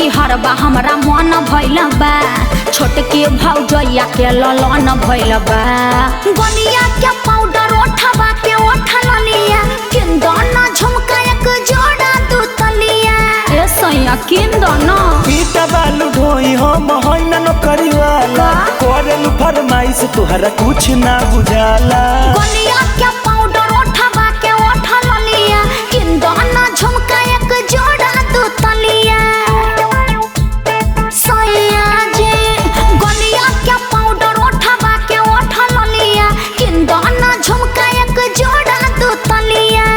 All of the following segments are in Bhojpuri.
नई हरबा हमरा मन भइल बा, छोटके भौजैया के ललन भइल बा। गलिया के पाउडर ओठबा के ओठल लिया, किंदना झुमका एक जोड़ा दू तलिया। ए सैया किंदना पीटा बालू ढोई हम होइना न करिवाला, करेलु फरमाइश तोहरा कुछ ना बुझाला। गलिया के पाउडर ओठबा के ओठल लिया, किंदना झुमका एक जोड़ा दू तलिया। सैया जी गलिया के पाउडर ओठबा के ओठल लिया, किंदना झुमका एक जोड़ा दू तलिया।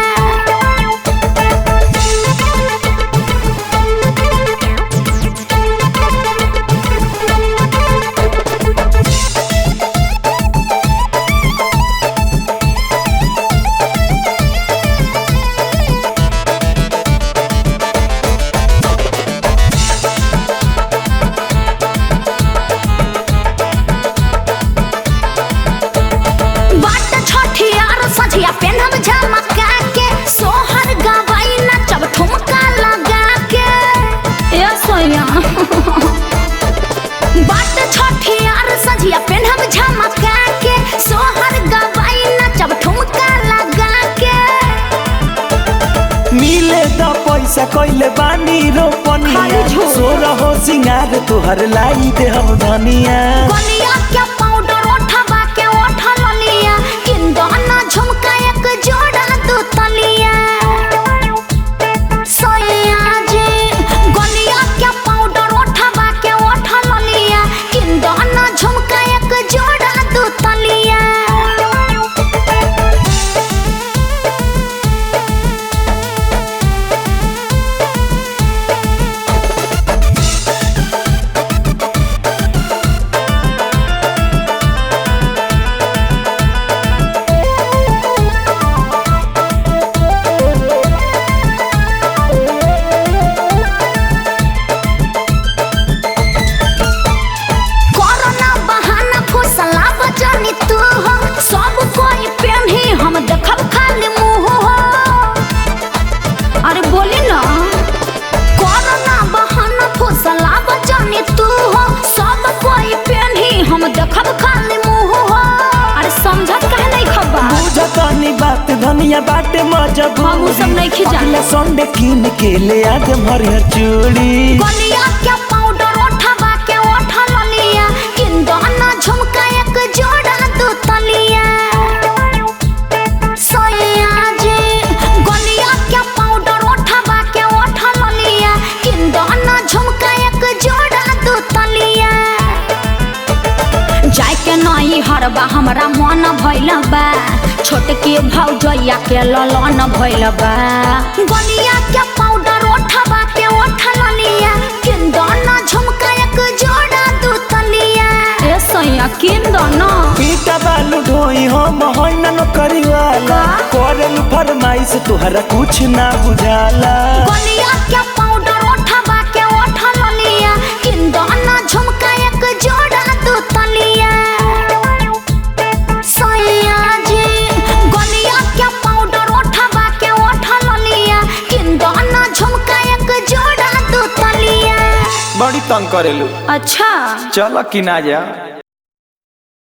सझिया पेनम झमका के, सोहर गवाई नचब ठुमका लगा के। ए सोया बाट छठियार सझिया पेनम झमका के, सोहर गवाई नचब ठुमका लगा के। मिले द पैसा कइले बानी रोपनिया, सोरा हो सिंगार तोहर लाई दे हम धनिया। गलिया के पाउडर ओठबा के ओठल लिया, किंदना झुमका एक जोड़ा दू तलिया। सैया जी गलिया के पाउडर ओठबा के ओठल लिया, किंदना झुमका एक जोड़ा दू तलिया। सब कोई पेन्ही हम देखब खाली मुँह हो। अरे बोली ना कोरोना बहाना फुसला बचानी तू हो, सब कोई पेन्ही हम देखब खाली मुँह हो। अरे समझत काहे नहीं खबा, बुझतानी बात धनिया बाटे मजबूरी, हम सब नहीं खिजा। अगला संडे कीन के ले आज हरियर चूड़ी। गलिया के पाउडर ओठबा के ओठल लिया, किंदना झुमका एक जोड़ा दू तलिया। सैया जी गलिया के पाउडर ओठबा के ओठल लिया, किंदना झुमका एक जोड़ा दू तलिया। जाय के नई हरबा हमरा मन भइल बा, छोटके भौजैया के ललन भइल बा। गलिया के पाउडर ओठबा के ओठल लिया, किंदना झुमका एक जोड़ा दू तलिया। ए सैया किंदना पीटा बालू ढोई हम होइना न करिवाला, करेलु फरमाइश तोहरा कुछ ना बुझाला। गलिया के पाउडर ओठबा के ओठल लिया, किंदना झुमका एक जोड़ा दू तलिया। सैया जी गलिया के पाउडर ओठबा के ओठल लिया, किंदना झुमका एक जोड़ा दू तलिया। बड़ी तंग करेलु। अच्छा चल कि ना जा।